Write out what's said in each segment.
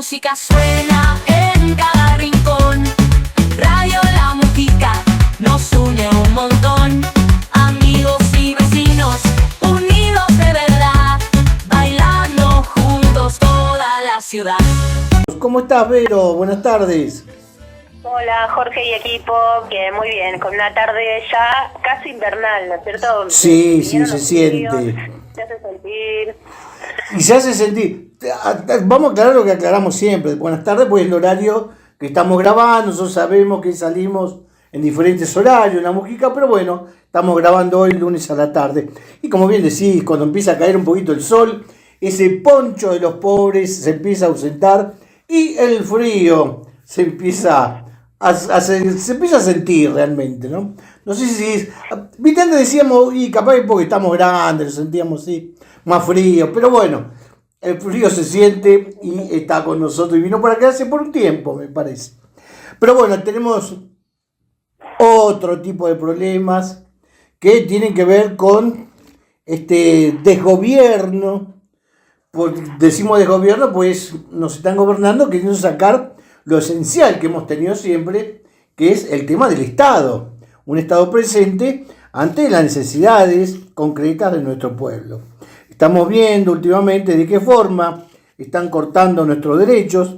música suena en cada rincón. Radio La Mujica nos une un montón. Amigos y vecinos, unidos de verdad, bailando juntos toda la ciudad. ¿Cómo estás, Vero? Buenas tardes. Hola, Jorge y equipo, que muy bien, con una tarde ya casi invernal, ¿no es cierto? Sí, se siente. Se hace sentir. Y se hace sentir. Vamos a aclarar lo que aclaramos siempre. Buenas tardes, pues el horario que estamos grabando. Nosotros sabemos que salimos en diferentes horarios en La Mujica, pero bueno, estamos grabando hoy lunes a la tarde. Y como bien decís, cuando empieza a caer un poquito el sol, ese poncho de los pobres se empieza a ausentar y el frío se empieza se empieza a sentir realmente, ¿no? No sé si viste, antes decíamos, y capaz que porque estamos grandes, lo sentíamos así, más frío, pero bueno, el frío se siente y está con nosotros y vino para quedarse por un tiempo, me parece. Pero bueno, tenemos otro tipo de problemas que tienen que ver con desgobierno. Decimos desgobierno, pues nos están gobernando queriendo sacar lo esencial que hemos tenido siempre, que es el tema del Estado. Un Estado presente ante las necesidades concretas de nuestro pueblo. Estamos viendo últimamente de qué forma están cortando nuestros derechos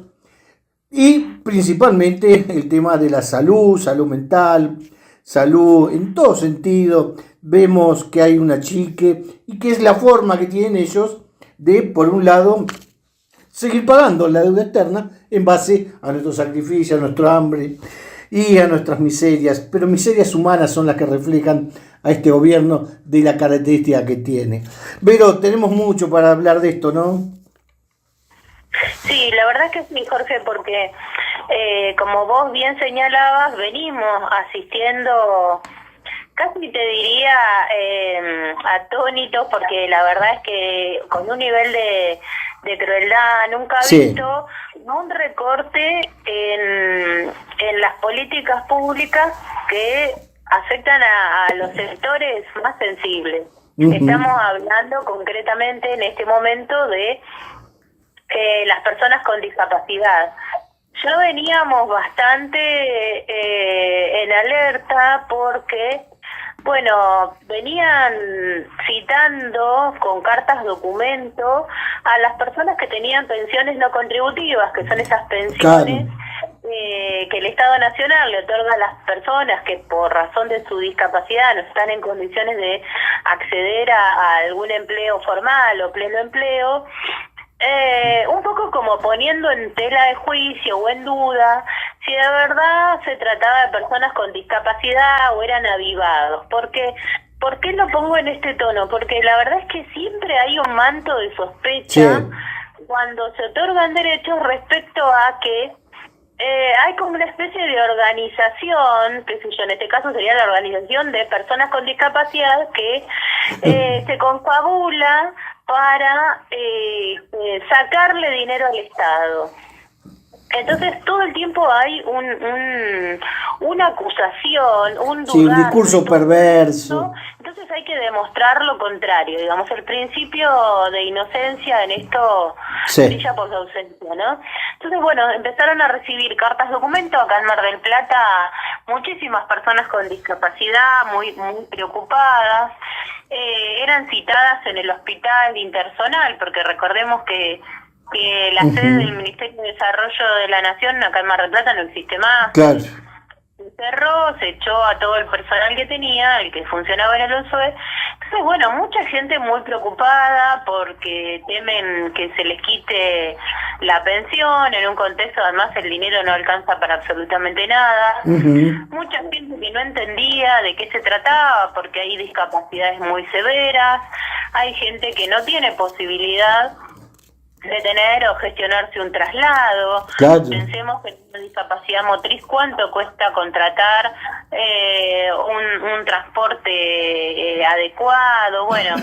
y principalmente el tema de la salud, salud mental, salud en todo sentido. Vemos que hay una chique y que es la forma que tienen ellos de, por un lado, seguir pagando la deuda externa en base a nuestro sacrificio, a nuestro hambre y a nuestras miserias. Pero miserias humanas son las que reflejan a este gobierno de la característica que tiene. Pero tenemos mucho para hablar de esto, ¿no? Sí, la verdad es que sí, Jorge, porque como vos bien señalabas, venimos asistiendo, casi te diría atónitos, porque la verdad es que con un nivel de crueldad nunca visto, un recorte en las políticas públicas que afectan a los sectores más sensibles. Uh-huh. Estamos hablando concretamente en este momento de las personas con discapacidad. Ya veníamos bastante en alerta porque, bueno, venían citando con cartas documento a las personas que tenían pensiones no contributivas, que son esas pensiones que el Estado Nacional le otorga a las personas que por razón de su discapacidad no están en condiciones de acceder a algún empleo formal o pleno empleo. Un poco como poniendo en tela de juicio o en duda si de verdad se trataba de personas con discapacidad o eran avivados. ¿Por qué lo pongo en este tono? Porque la verdad es que siempre hay un manto de sospecha cuando se otorgan derechos respecto a que hay como una especie de organización, qué sé yo, en este caso sería la organización de personas con discapacidad que se confabula para sacarle dinero al Estado. Entonces todo el tiempo hay una acusación, un dudar. Sí, un discurso perverso. Entonces hay que demostrar lo contrario, digamos, el principio de inocencia en esto brilla por su ausencia, ¿no? Entonces, bueno, empezaron a recibir cartas documento acá en Mar del Plata, muchísimas personas con discapacidad, muy preocupadas, eran citadas en el hospital interzonal, porque recordemos que la sede del Ministerio de Desarrollo de la Nación acá en Mar del Plata no existe más. Claro. Se cerró, se echó a todo el personal que tenía, el que funcionaba en el ONSOE. Entonces, bueno, mucha gente muy preocupada porque temen que se les quite la pensión, en un contexto además el dinero no alcanza para absolutamente nada. Uh-huh. Mucha gente que no entendía de qué se trataba porque hay discapacidades muy severas, hay gente que no tiene posibilidad de tener o gestionarse un traslado. Claro. Pensemos que en una discapacidad motriz, ¿cuánto cuesta contratar un transporte adecuado? Bueno,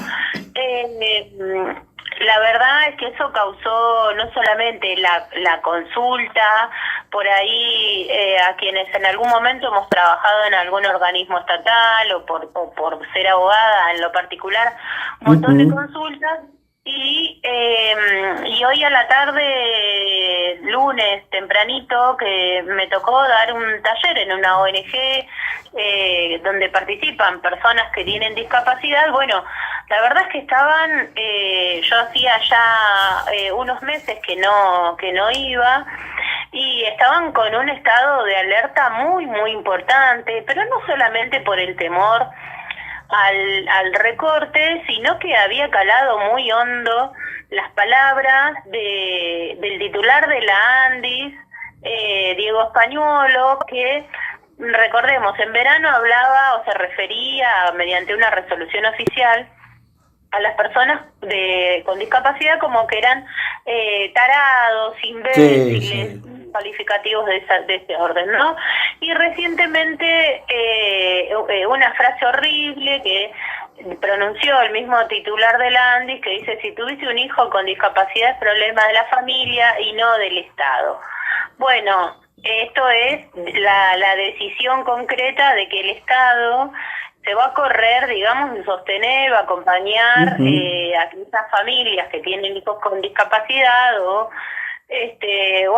la verdad es que eso causó no solamente la consulta por ahí a quienes en algún momento hemos trabajado en algún organismo estatal o por ser abogada en lo particular, un montón de consultas, Y hoy a la tarde, lunes tempranito, que me tocó dar un taller en una ONG donde participan personas que tienen discapacidad. Bueno, la verdad es que estaban, yo hacía ya unos meses que no iba, y estaban con un estado de alerta muy, muy importante, pero no solamente por el temor al recorte, sino que había calado muy hondo las palabras del titular de la ANDIS, Diego Españolo, que, recordemos, en verano hablaba o se refería mediante una resolución oficial a las personas con discapacidad como que eran tarados, imbéciles, Sí. calificativos de ese orden, ¿no? Y recientemente una frase horrible que pronunció el mismo titular de la ANDIS, que dice: si tuviste un hijo con discapacidad es problema de la familia y no del Estado. Bueno, esto es la decisión concreta de que el Estado se va a correr, digamos, en sostener, va a acompañar a aquellas familias que tienen hijos con discapacidad o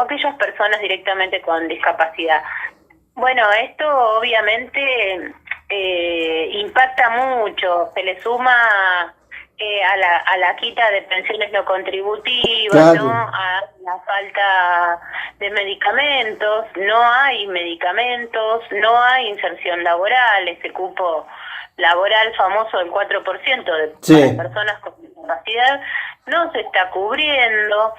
aquellas personas directamente con discapacidad. Bueno, esto obviamente impacta mucho, se le suma a la quita de pensiones no contributivas, Claro. ¿no? A la falta de medicamentos, no hay medicamentos, no hay inserción laboral, ese cupo laboral famoso del 4% Sí. para personas con discapacidad no se está cubriendo.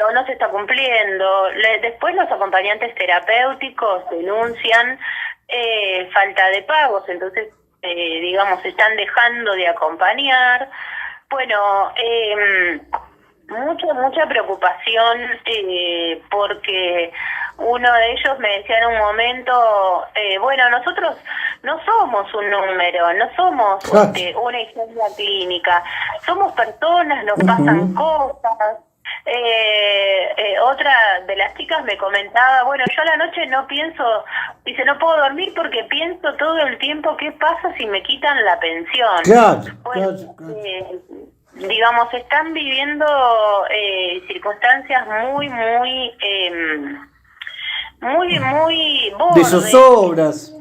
O no se está cumpliendo. Después los acompañantes terapéuticos denuncian falta de pagos, entonces digamos están dejando de acompañar. Bueno, mucha preocupación porque uno de ellos me decía en un momento, bueno, nosotros no somos un número, no somos una historia clínica, somos personas, nos pasan cosas. Otra de las chicas me comentaba, bueno, yo a la noche no pienso, dice, no puedo dormir porque pienso todo el tiempo qué pasa si me quitan la pensión. Claro, Bueno, claro. digamos, están viviendo circunstancias muy De bordes. zozobras.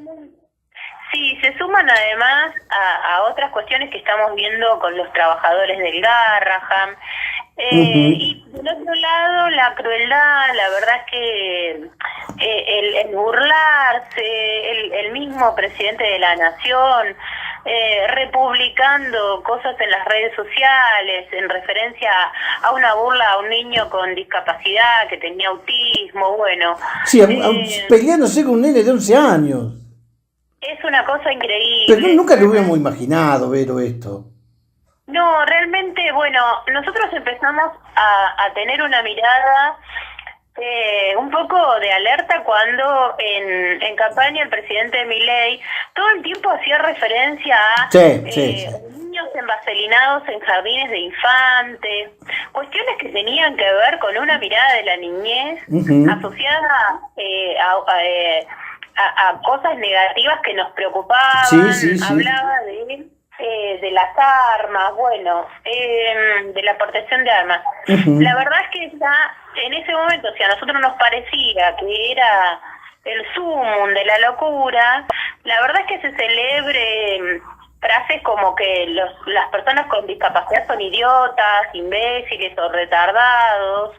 Sí, se suman además a otras cuestiones que estamos viendo con los trabajadores del Garraham. Y del otro lado, la crueldad, la verdad es que el burlarse, el mismo presidente de la Nación, republicando cosas en las redes sociales en referencia a una burla a un niño con discapacidad que tenía autismo, bueno. Sí, peleándose con un nene de 11 años. Es una cosa increíble. Pero nunca lo hubiéramos imaginado, Vero, esto. No, realmente, bueno, nosotros empezamos a tener una mirada un poco de alerta cuando en campaña el presidente Milei todo el tiempo hacía referencia a niños envaselinados en jardines de infantes, cuestiones que tenían que ver con una mirada de la niñez asociada a cosas negativas que nos preocupaban. Hablaba de las armas, bueno, de la protección de armas. La verdad es que ya en ese momento, si a nosotros nos parecía que era el sumum de la locura, la verdad es que se celebre frases como que las personas con discapacidad son idiotas, imbéciles o retardados,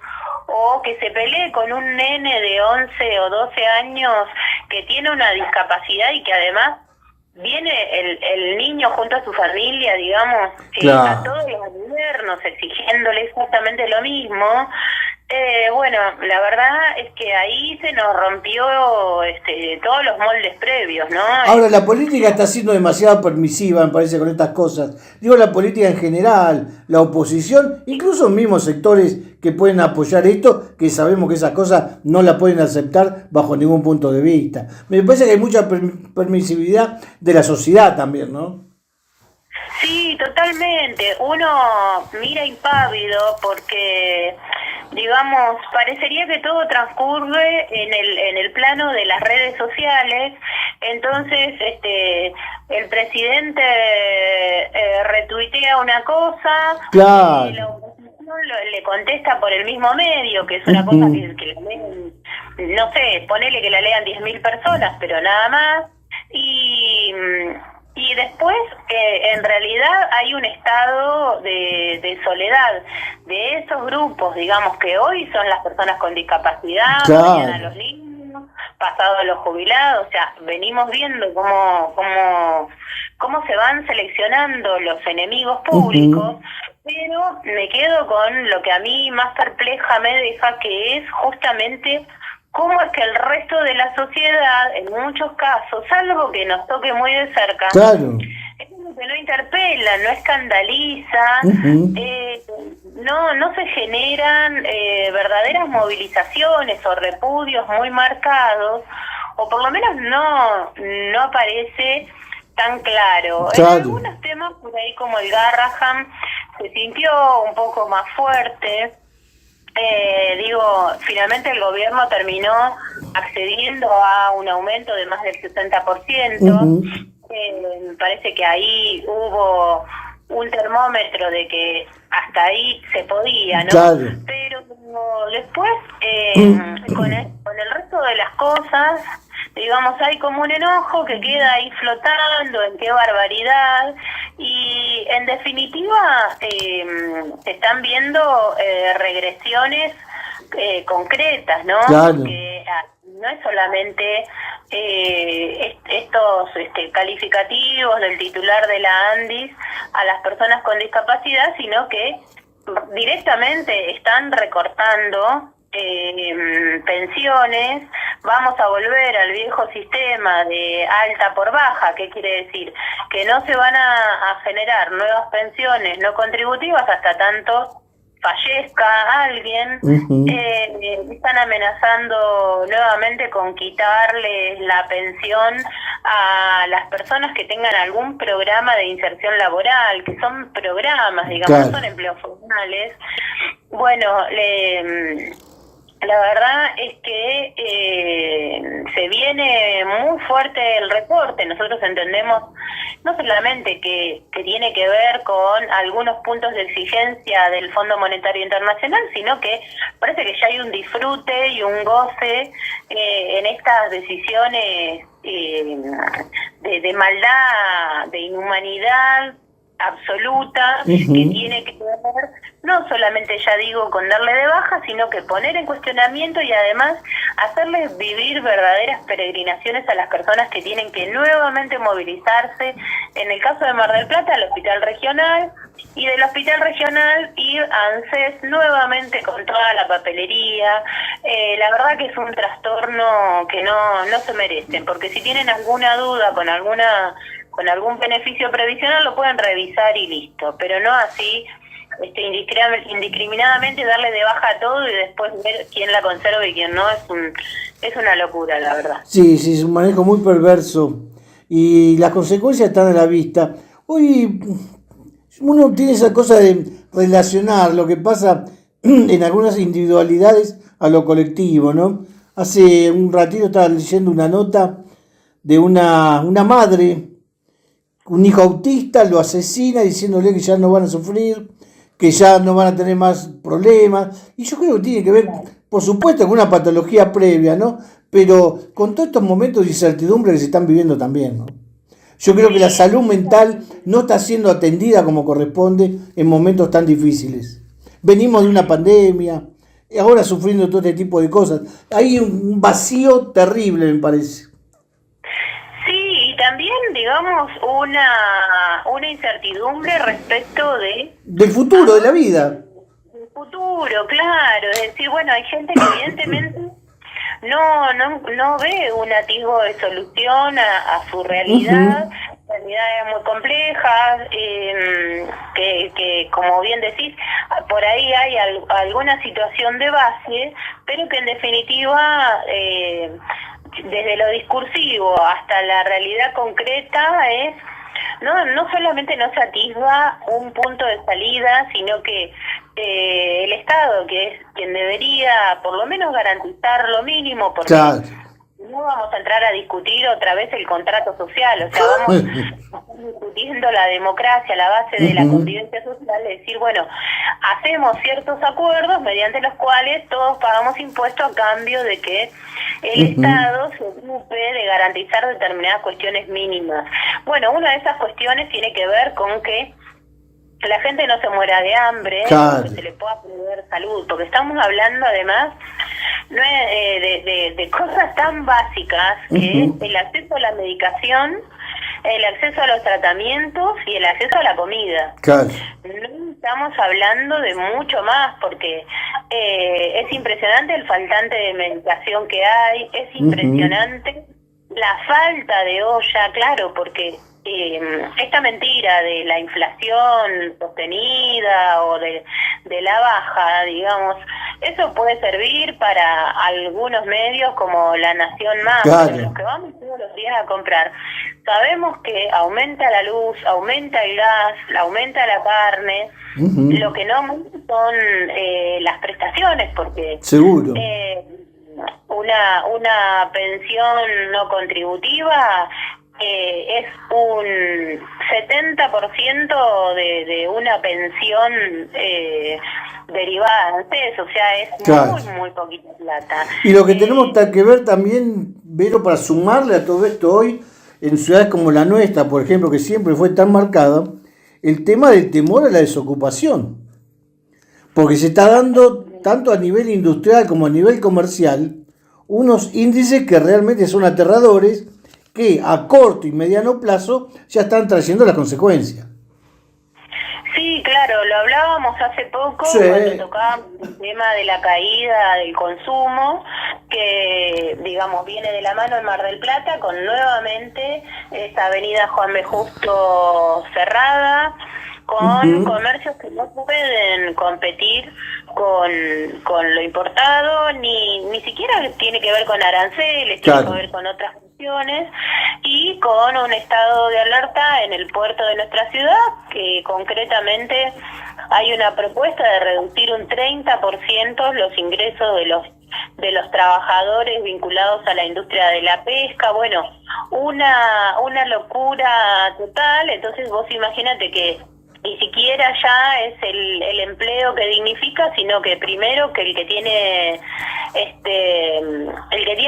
o que se pelee con un nene de 11 o 12 años que tiene una discapacidad y que además viene el niño junto a su familia, digamos, a todos los gobiernos exigiéndole exactamente lo mismo. Bueno, la verdad es que ahí se nos rompió todos los moldes previos, ¿no? Ahora, la política está siendo demasiado permisiva, me parece, con estas cosas. Digo, la política en general, la oposición, incluso mismos sectores que pueden apoyar esto, que sabemos que esas cosas no la pueden aceptar bajo ningún punto de vista. Me parece que hay mucha permisividad de la sociedad también, ¿no? Sí, totalmente. Uno mira impávido porque, digamos, parecería que todo transcurre en el plano de las redes sociales. Entonces, el presidente retuitea diga una cosa, Claro. y la oposición le contesta por el mismo medio, que es una cosa que la leen, no sé, ponele que la lean 10.000 personas, pero nada más. Y después, en realidad, hay un estado de soledad de esos grupos, digamos, que hoy son las personas con discapacidad, Claro. mañana los niños, pasado los jubilados. O sea, venimos viendo cómo se van seleccionando los enemigos públicos, pero me quedo con lo que a mí más perpleja me deja, que es justamente cómo es que el resto de la sociedad, en muchos casos, salvo que nos toque muy de cerca, Claro. es como que no interpela, no escandaliza, no se generan verdaderas movilizaciones o repudios muy marcados, o por lo menos no aparece tan claro. Claro. En algunos temas, por ahí como el Garrahan, se sintió un poco más fuerte. Finalmente el gobierno terminó accediendo a un aumento de más del 60%. Me parece que ahí hubo un termómetro de que hasta ahí se podía, ¿no? Claro. Pero después, con el resto de las cosas, digamos, hay como un enojo que queda ahí flotando, en qué barbaridad, y en definitiva se están viendo regresiones concretas, ¿no? Claro. Porque no es solamente estos calificativos del titular de la ANDIS a las personas con discapacidad, sino que directamente están recortando pensiones. Vamos a volver al viejo sistema de alta por baja. ¿Qué quiere decir? Que no se van a generar nuevas pensiones no contributivas hasta tanto fallezca alguien. Están amenazando nuevamente con quitarles la pensión a las personas que tengan algún programa de inserción laboral, que son programas, digamos, Claro. no son empleos formales. Bueno, la verdad es que se viene muy fuerte el recorte. Nosotros entendemos no solamente que tiene que ver con algunos puntos de exigencia del Fondo Monetario Internacional, sino que parece que ya hay un disfrute y un goce en estas decisiones de maldad, de inhumanidad absoluta, que tiene que ver no solamente, ya digo, con darle de baja, sino que poner en cuestionamiento y además hacerles vivir verdaderas peregrinaciones a las personas que tienen que nuevamente movilizarse, en el caso de Mar del Plata, al hospital regional, y del hospital regional ir a ANSES nuevamente con toda la papelería. La verdad que es un trastorno que no se merecen, porque si tienen alguna duda con algún beneficio previsional lo pueden revisar y listo, pero no así indiscriminadamente darle de baja a todo y después ver quién la conserva y quién no. Es una locura, la verdad. Sí, es un manejo muy perverso y las consecuencias están a la vista. Hoy uno tiene esa cosa de relacionar lo que pasa en algunas individualidades a lo colectivo, ¿no? Hace un ratito estaba leyendo una nota de una madre, un hijo autista lo asesina diciéndole que ya no van a sufrir, que ya no van a tener más problemas. Y yo creo que tiene que ver, por supuesto, con una patología previa, ¿no? Pero con todos estos momentos de incertidumbre que se están viviendo también, ¿no? Yo creo que la salud mental no está siendo atendida como corresponde en momentos tan difíciles. Venimos de una pandemia, ahora sufriendo todo este tipo de cosas. Hay un vacío terrible, me parece. Sí, y también, digamos, una incertidumbre respecto del futuro, de la vida. Del futuro, claro. Es decir, bueno, hay gente que evidentemente no ve un atisbo de solución a su realidad. Realidades muy complejas, que como bien decís, por ahí hay alguna situación de base, pero que en definitiva, desde lo discursivo hasta la realidad concreta, no solamente no se atisba un punto de salida, sino que el Estado, que es quien debería por lo menos garantizar lo mínimo, porque Claro. no vamos a entrar a discutir otra vez el contrato social, o sea, vamos a estar discutiendo siendo la democracia la base de la convivencia social, es decir, bueno, hacemos ciertos acuerdos mediante los cuales todos pagamos impuestos a cambio de que el Estado se ocupe de garantizar determinadas cuestiones mínimas. Bueno, una de esas cuestiones tiene que ver con que la gente no se muera de hambre, claro, que se le pueda proveer salud, porque estamos hablando además no es de cosas tan básicas que es el acceso a la medicación, el acceso a los tratamientos y el acceso a la comida. claro. No estamos hablando de mucho más, porque es impresionante el faltante de medicación que hay, es impresionante la falta de olla, claro, porque esta mentira de la inflación sostenida o de la baja, digamos, eso puede servir para algunos medios como La Nación Más, claro, pero los que vamos todos los días a comprar, sabemos que aumenta la luz, aumenta el gas, aumenta la carne, lo que no aumenta son las prestaciones, porque seguro, una pensión no contributiva es un 70% de una pensión derivada de ANSES, o sea, es claro, muy poquita plata. Y lo que tenemos que ver también, Vero, para sumarle a todo esto hoy, en ciudades como la nuestra, por ejemplo, que siempre fue tan marcada, el tema del temor a la desocupación. Porque se está dando, tanto a nivel industrial como a nivel comercial, unos índices que realmente son aterradores, que a corto y mediano plazo ya están trayendo las consecuencias. Sí, claro, lo hablábamos hace poco, sí, cuando tocábamos el tema de la caída del consumo, que, digamos, viene de la mano en Mar del Plata, con nuevamente esta avenida Juan B. Justo cerrada, con comercios que no pueden competir con lo importado, ni siquiera tiene que ver con aranceles, claro, tiene que ver con otras cuestiones, y con un estado de alerta en el puerto de nuestra ciudad, que concretamente hay una propuesta de reducir un 30% los ingresos de los trabajadores vinculados a la industria de la pesca. Bueno, una locura total. Entonces vos imagínate que ni siquiera ya es el empleo que dignifica, sino que primero que el que tiene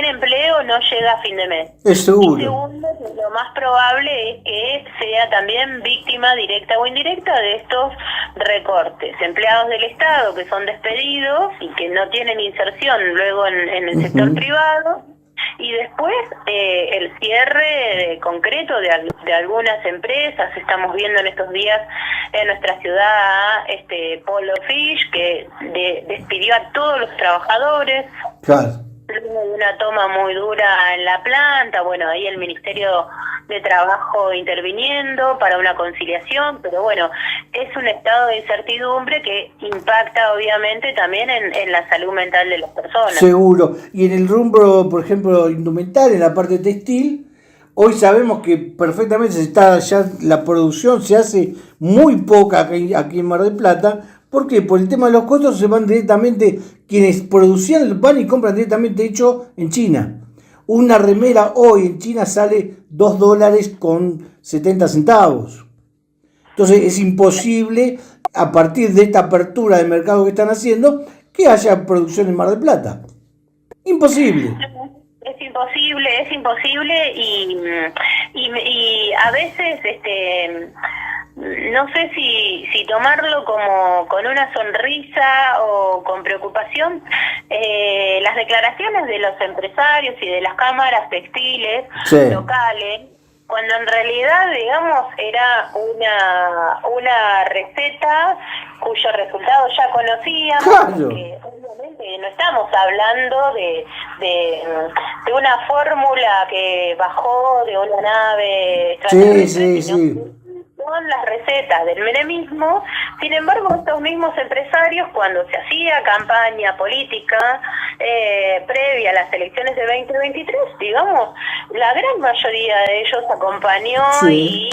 empleo no llega a fin de mes. Es seguro. Y segundo, que lo más probable es que sea también víctima directa o indirecta de estos recortes. Empleados del Estado que son despedidos y que no tienen inserción luego en el sector privado. Y después el cierre concreto de algunas empresas. Estamos viendo en estos días en nuestra ciudad Polo Fish, que despidió a todos los trabajadores. Claro. Una toma muy dura en la planta. Bueno, ahí el Ministerio de Trabajo interviniendo para una conciliación, pero bueno, es un estado de incertidumbre que impacta obviamente también en la salud mental de las personas. Seguro. Y en el rubro, por ejemplo, indumentaria, en la parte textil, hoy sabemos que perfectamente ya la producción se hace muy poca aquí en Mar del Plata. ¿Por qué? Por el tema de los costos se van directamente, quienes producían van y compran directamente hecho en China. Una remera hoy en China sale $2.70. Entonces es imposible, a partir de esta apertura de mercado que están haciendo, que haya producción en Mar del Plata. Imposible. Es imposible y a veces no sé si tomarlo como con una sonrisa o con preocupación. Las declaraciones de los empresarios y de las cámaras textiles locales, cuando en realidad, digamos, era una receta cuyo resultado ya conocíamos, claro, porque obviamente no estamos hablando de una fórmula que bajó de una nave extraterrestre, sino son las recetas del menemismo. Sin embargo, estos mismos empresarios, cuando se hacía campaña política previa a las elecciones de 2023, digamos, la gran mayoría de ellos acompañó y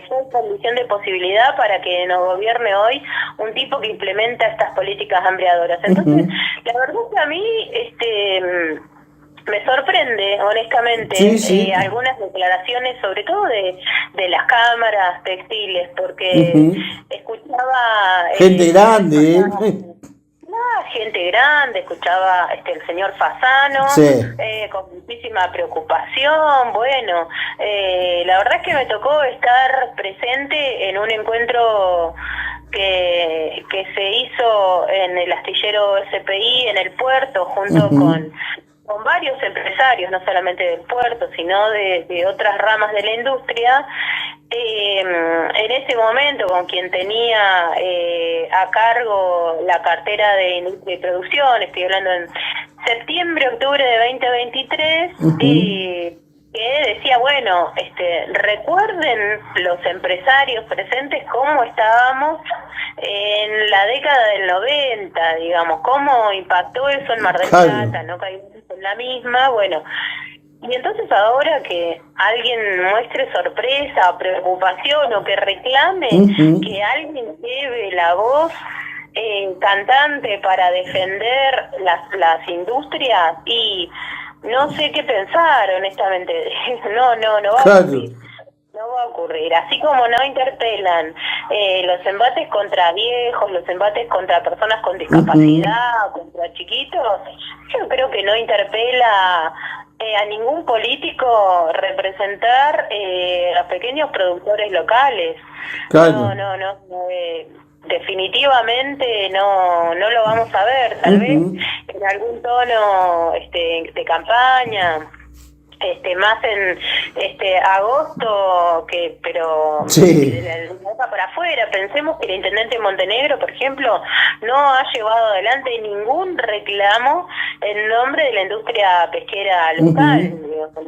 fue condición de posibilidad para que nos gobierne hoy un tipo que implementa estas políticas hambriadoras. Entonces, la verdad que a mí me sorprende, honestamente, Sí, sí. algunas declaraciones, sobre todo de las cámaras textiles, porque escuchaba... Gente grande, gente grande, escuchaba el señor Fasano, Sí. con muchísima preocupación. Bueno, la verdad es que me tocó estar presente en un encuentro que se hizo en el astillero SPI, en el puerto, junto con varios empresarios, no solamente del puerto, sino de otras ramas de la industria. En ese momento, con quien tenía a cargo la cartera de industria y producción, estoy hablando en septiembre, octubre de 2023, que decía, bueno, recuerden los empresarios presentes cómo estábamos en la década del 90, digamos, cómo impactó eso en Mar del Plata, no caímos en la misma, bueno. Y entonces ahora que alguien muestre sorpresa, preocupación o que reclame que alguien lleve la voz cantante para defender las industrias, y no sé qué pensar, honestamente. No va a ocurrir. No va a ocurrir. Así como no interpelan los embates contra viejos, los embates contra personas con discapacidad, contra chiquitos, yo creo que no interpela a ningún político representar a pequeños productores locales. No, definitivamente no lo vamos a ver. Tal vez en algún tono de campaña, más en agosto, pero de la boca para afuera. Pensemos que el intendente de Montenegro, por ejemplo, no ha llevado adelante ningún reclamo en nombre de la industria pesquera local.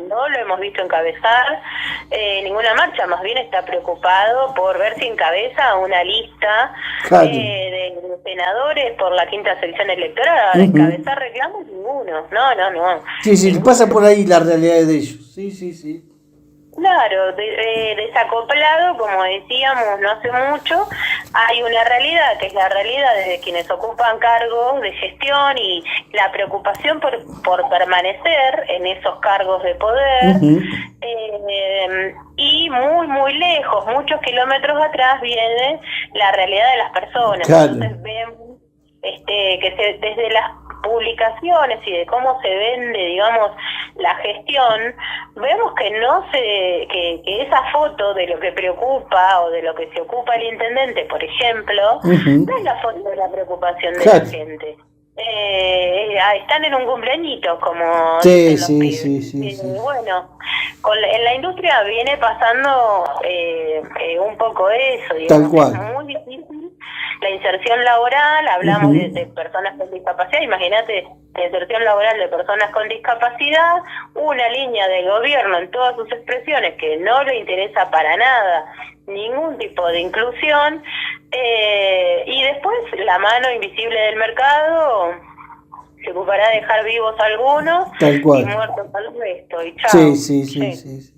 No lo hemos visto encabezar ninguna marcha, más bien está preocupado por ver si encabeza una lista de senadores por la quinta sección electoral. Encabezar reclamos ninguno. No. Sí, pasa por ahí la realidad de ellos. Sí. Claro, desacoplado, como decíamos no hace mucho, hay una realidad que es la realidad de quienes ocupan cargos de gestión y la preocupación por permanecer en esos cargos de poder, y muy lejos, muchos kilómetros atrás, viene la realidad de las personas. Entonces vemos que desde las publicaciones y de cómo se vende, digamos, la gestión, vemos que que esa foto de lo que preocupa o de lo que se ocupa el intendente, por ejemplo, no es la foto de la preocupación de la gente. Están en un cumpleañito, como dicen los pibes. Bueno, en la industria viene pasando un poco eso, digamos. Tal cual. Es muy difícil la inserción laboral. Hablamos de personas con discapacidad. Imagínate, la inserción laboral de personas con discapacidad, una línea del gobierno en todas sus expresiones que no le interesa para nada ningún tipo de inclusión, y después la mano invisible del mercado se ocupará de dejar vivos a algunos y muertos al resto, y chao. Sí.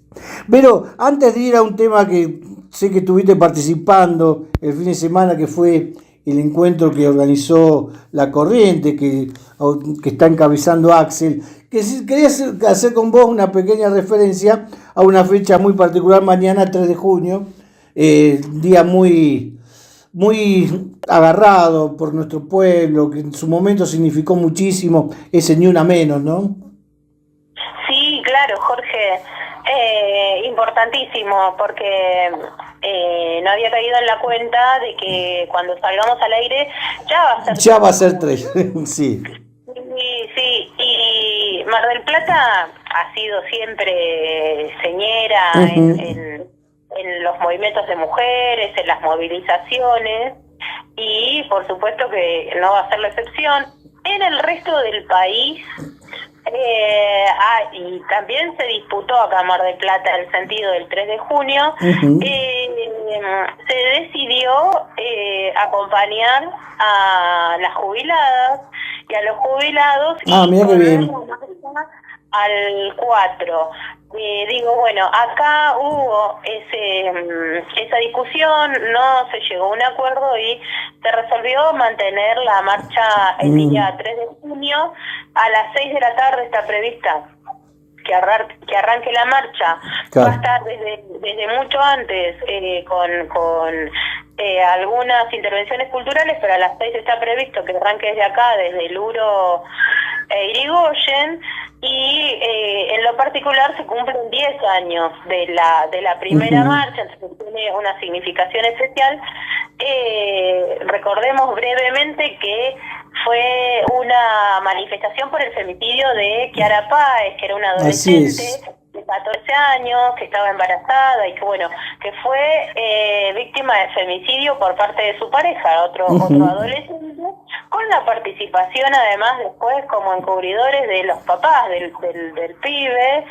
Pero antes de ir a un tema que sé que estuviste participando el fin de semana, que fue el encuentro que organizó La Corriente, que está encabezando Axel, que quería hacer con vos una pequeña referencia a una fecha muy particular, mañana 3 de junio, día muy agarrado por nuestro pueblo, que en su momento significó muchísimo, ese Ni Una Menos, ¿no? Sí, claro, Jorge. Importantísimo, porque no había caído en la cuenta de que cuando salgamos al aire ya va a ser 3. Sí. Sí, y Mar del Plata ha sido siempre señera en los movimientos de mujeres, en las movilizaciones, y por supuesto que no va a ser la excepción. En el resto del país, y también se disputó acá en Mar del Plata el sentido del 3 de junio, se decidió acompañar a las jubiladas y a los jubilados, mira qué bien, al 4. Digo, bueno, acá hubo esa discusión, no se llegó a un acuerdo y se resolvió mantener la marcha el día 3 de junio. A las 6 de la tarde está prevista que arranque la marcha. Claro. Va a estar desde mucho antes con algunas intervenciones culturales, pero a las 6 está previsto que arranque desde acá, desde Luro e Irigoyen. Y en lo particular se cumplen 10 años de la primera marcha, entonces tiene una significación especial. Recordemos brevemente que fue una manifestación por el femicidio de Kiara Páez, que era una adolescente de 14 años, que estaba embarazada y que bueno, que fue víctima de femicidio por parte de su pareja, otro adolescente, con la participación además después como encubridores de los papás del pibe,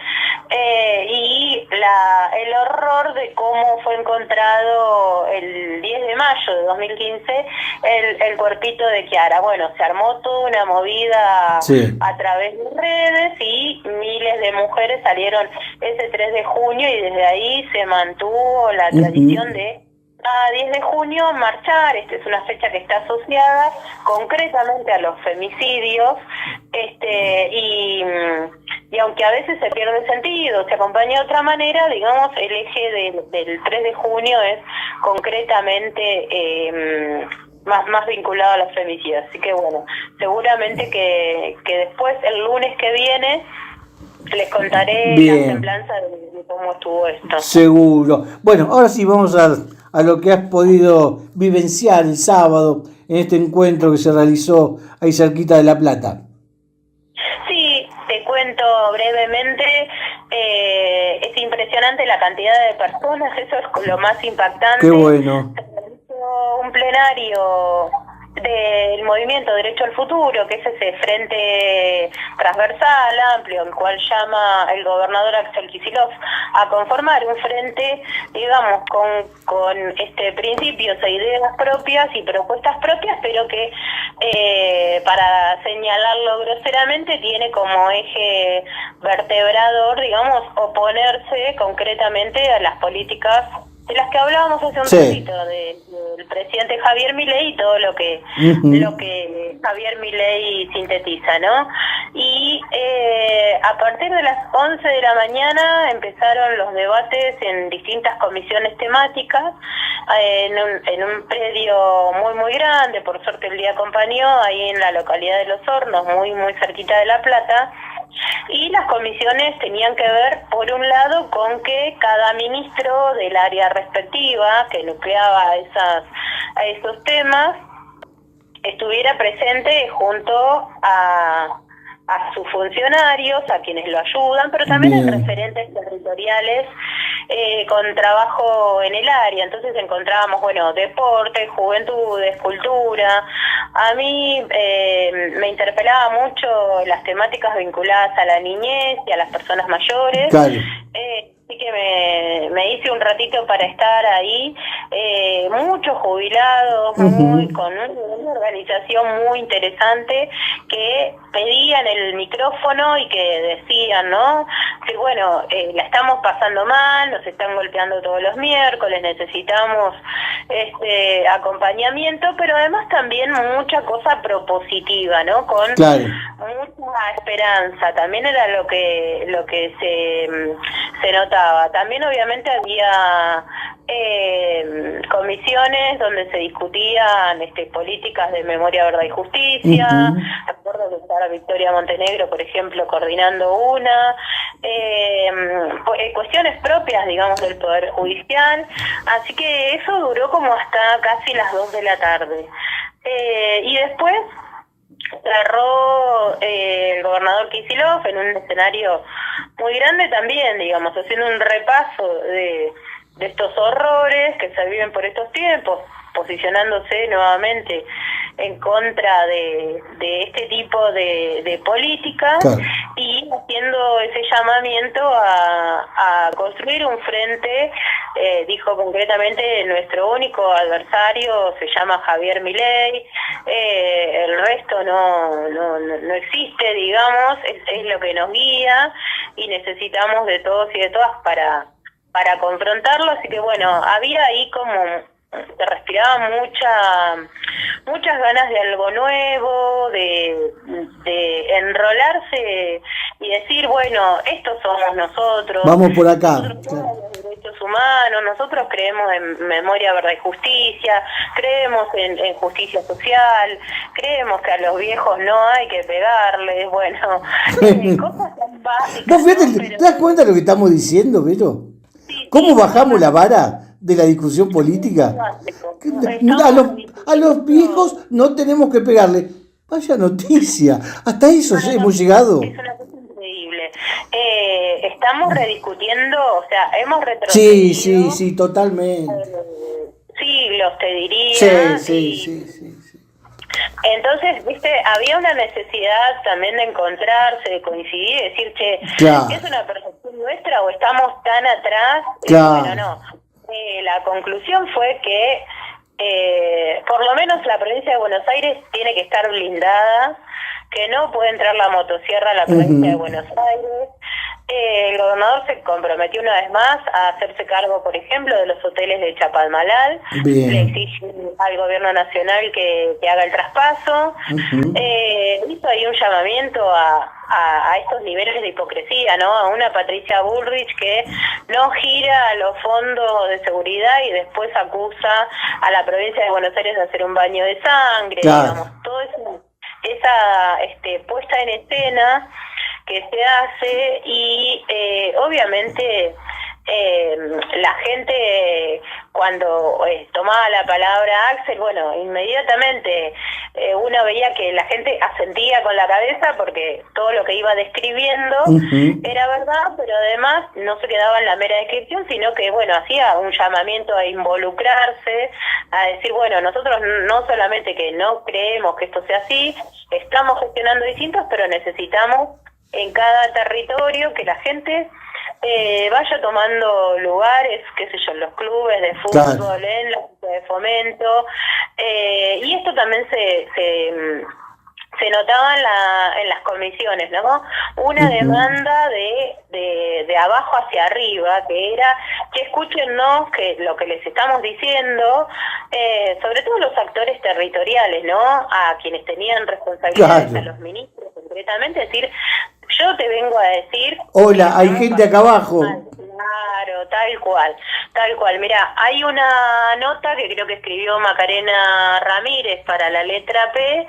y el horror de cómo fue encontrado el 10 de mayo de 2015 el cuerpito de Kiara. Bueno, se armó toda una movida a través de redes y miles de mujeres salieron ese 3 de junio y desde ahí se mantuvo la tradición de a 10 de junio marchar. Esta es una fecha que está asociada concretamente a los femicidios, y aunque a veces se pierde el sentido, se acompaña de otra manera, digamos, el eje del 3 de junio es concretamente más vinculado a los femicidios. Así que bueno, seguramente que después, el lunes que viene, les contaré la semblanza de cómo estuvo esto. Seguro. Bueno, ahora sí vamos a lo que has podido vivenciar el sábado en este encuentro que se realizó ahí cerquita de La Plata. Sí, te cuento brevemente. Es impresionante la cantidad de personas, eso es lo más impactante. Qué bueno. Se realizó un plenario del movimiento Derecho al Futuro, que es ese frente transversal, amplio, el cual llama el gobernador Axel Kicillof a conformar un frente, digamos, con principios e ideas propias y propuestas propias, pero que, para señalarlo groseramente, tiene como eje vertebrador, digamos, oponerse concretamente a las políticas de las que hablábamos hace un ratito, del presidente Javier Milei y todo lo que Javier Milei sintetiza, ¿no? Y a partir de las 11 de la mañana empezaron los debates en distintas comisiones temáticas, en un predio muy muy grande. Por suerte el día acompañó, ahí en la localidad de Los Hornos, muy muy cerquita de La Plata. Y las comisiones tenían que ver, por un lado, con que cada ministro del área respectiva que nucleaba a esos temas estuviera presente junto a sus funcionarios, a quienes lo ayudan, pero también en referentes territoriales con trabajo en el área. Entonces encontrábamos, bueno, deportes, juventudes, cultura. A mí me interpelaba mucho las temáticas vinculadas a la niñez y a las personas mayores. Claro. Así que me hice un ratito para estar ahí. Muchos jubilados, con una organización muy interesante, que pedían el micrófono y que decían, ¿no? Que bueno, la estamos pasando mal, nos están golpeando todos los miércoles, necesitamos acompañamiento, pero además también mucha cosa propositiva, ¿no? Con mucha esperanza. También era lo que se notaba. También obviamente había comisiones donde se discutían políticas de memoria, verdad y justicia. Recuerdo que estaba Victoria Montenegro, por ejemplo, coordinando una. Cuestiones propias, digamos, del Poder Judicial. Así que eso duró como hasta casi las 2 de la tarde. Y después cerró el gobernador Kicillof en un escenario muy grande también, digamos, haciendo un repaso de estos horrores que se viven por estos tiempos, posicionándose nuevamente en contra de este tipo de políticas, Claro. y haciendo ese llamamiento a construir un frente. Dijo concretamente: nuestro único adversario se llama Javier Milei, el resto no existe, digamos, es lo que nos guía, y necesitamos de todos y de todas para confrontarlo. Así que bueno, había ahí como, se respiraba muchas ganas de algo nuevo, de enrolarse y decir, bueno, estos somos nosotros. Vamos por acá. Nosotros somos los derechos humanos, nosotros creemos en memoria, verdad y justicia, creemos en justicia social, creemos que a los viejos no hay que pegarles, bueno, cosas tan básicas. ¿Vos fíjate, ¿no? Pero, te das cuenta de lo que estamos diciendo, Vero? sí, ¿Cómo sí, bajamos la vara de la discusión política? básico. Que Estamos a los viejos no tenemos que pegarle. Vaya noticia. Hasta eso hemos llegado. Es una cosa increíble. Estamos rediscutiendo, o sea, hemos Sí, retrocedido sí, totalmente. siglos, te diría. Sí. Entonces, viste, había una necesidad también de encontrarse, de coincidir, de decir, che, Claro. ¿es una percepción nuestra o estamos tan atrás? Claro. Bueno, no. La conclusión fue que por lo menos la provincia de Buenos Aires tiene que estar blindada, que no puede entrar la motosierra a la provincia de Buenos Aires. El gobernador se comprometió una vez más a hacerse cargo, por ejemplo, de los hoteles de Chapalmalal. Bien. Le exige al gobierno nacional que haga el traspaso. Hizo ahí un llamamiento a estos niveles de hipocresía, ¿no? A una Patricia Bullrich que no gira a los fondos de seguridad y después acusa a la provincia de Buenos Aires de hacer un baño de sangre, Claro. digamos, todo eso, esa puesta en escena que se hace, y obviamente la gente, cuando tomaba la palabra Axel, bueno, inmediatamente uno veía que la gente asentía con la cabeza porque todo lo que iba describiendo era verdad, pero además no se quedaba en la mera descripción, sino que, bueno, hacía un llamamiento a involucrarse, a decir, bueno, nosotros no solamente que no creemos que esto sea así, estamos gestionando distintos, pero necesitamos en cada territorio que la gente vaya tomando lugares, qué sé yo, en los clubes de fútbol, Claro. en los clubes de fomento, y esto también se notaba en las comisiones, ¿no? Una demanda de abajo hacia arriba, que era que escúchennos que lo que les estamos diciendo, sobre todo los actores territoriales, ¿no? A quienes tenían responsabilidades, Claro. a los ministros concretamente, es decir, yo te vengo a decir... Hola, hay gente acá abajo. Claro, tal cual. Mira, hay una nota que creo que escribió Macarena Ramírez para la letra P,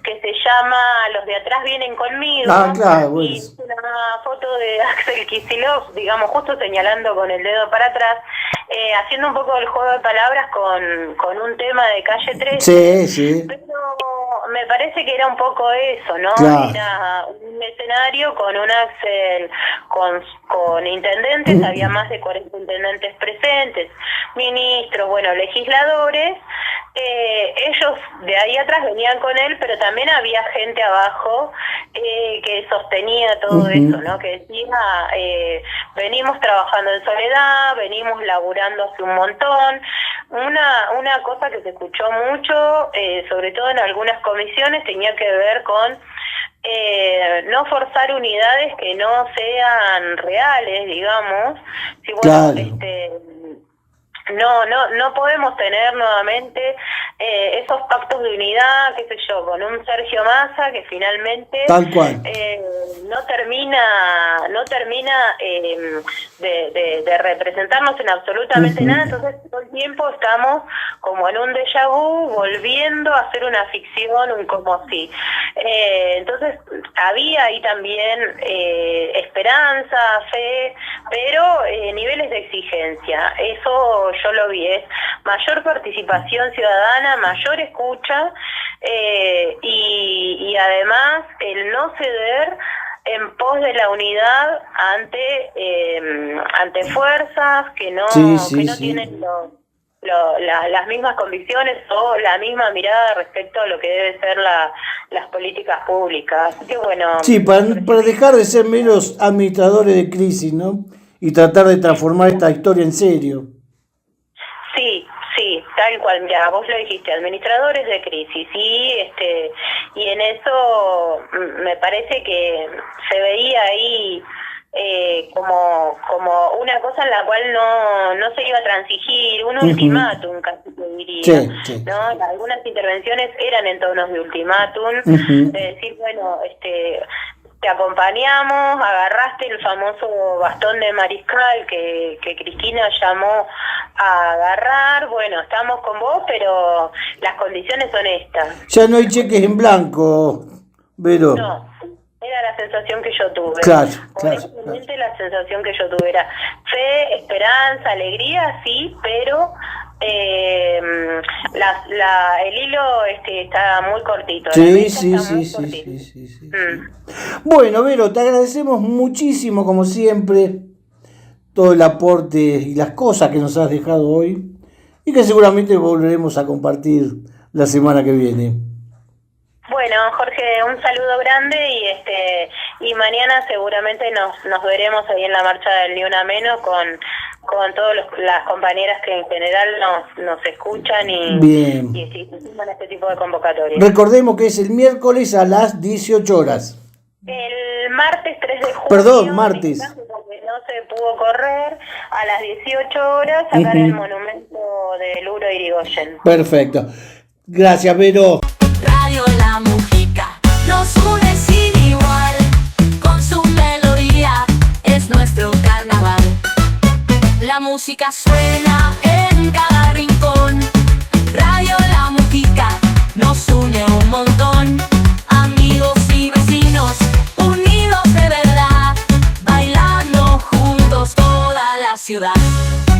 que se llama Los de atrás vienen conmigo. Ah, claro, bueno. Y es una foto de Axel Kicillof, digamos, justo señalando con el dedo para atrás, haciendo un poco el juego de palabras con un tema de Calle 13. Sí. Pero me parece que era un poco eso, ¿no? Claro. Era un escenario con un Axel, con intendentes, había más de 40 intendentes presentes, ministros, bueno, legisladores. Ellos de ahí atrás venían con él, pero también había gente abajo que sostenía todo eso, ¿no? Que decía, venimos trabajando en soledad, venimos laburando hace un montón. Una cosa que se escuchó mucho, sobre todo en algunas comisiones, tenía que ver con no forzar unidades que no sean reales, digamos. Si, bueno, Claro. no podemos tener nuevamente esos pactos de unidad, qué sé yo, con un Sergio Massa que finalmente Tal cual. no termina de representarnos en absolutamente nada. Entonces todo el tiempo estamos como en un déjà vu, volviendo a hacer una ficción, un como si. Entonces había ahí también esperanza, fe, pero niveles de exigencia. Eso yo lo vi, es mayor participación ciudadana, mayor escucha, y además el no ceder en pos de la unidad ante fuerzas que no tienen las mismas convicciones o la misma mirada respecto a lo que debe ser las políticas públicas. Así que bueno. Sí, para dejar de ser meros administradores de crisis, ¿no? Y tratar de transformar esta historia en serio. Sí, tal cual. Mira, vos lo dijiste, administradores de crisis, y en eso me parece que se veía ahí como una cosa en la cual no se iba a transigir, un ultimátum, casi te diría, sí. ¿no? Algunas intervenciones eran en tonos de ultimátum, de decir, bueno, te acompañamos, agarraste el famoso bastón de mariscal que Cristina llamó a agarrar, bueno, estamos con vos, pero las condiciones son estas. Ya no hay cheques en blanco, Vero. No, era la sensación que yo tuve. Claro. Honestamente, la sensación que yo tuve era fe, esperanza, alegría, sí, pero el hilo está muy cortito. Sí. Bueno, Vero, te agradecemos muchísimo, como siempre, todo el aporte y las cosas que nos has dejado hoy y que seguramente volveremos a compartir la semana que viene. Bueno, Jorge, un saludo grande y mañana seguramente nos veremos ahí en la marcha del Ni Una Menos con todas las compañeras que en general nos escuchan y hicimos este tipo de convocatorias. Recordemos que es el miércoles a las 18 horas. El martes 3 de junio. Perdón, martes. Porque no se pudo correr a las 18 horas acá en el monumento de Luro Irigoyen. Perfecto. Gracias, Vero. Radio La Mujica nos une sin igual, con su melodía es nuestro carnaval. La música suena en cada rincón, Radio La Mujica nos une un montón.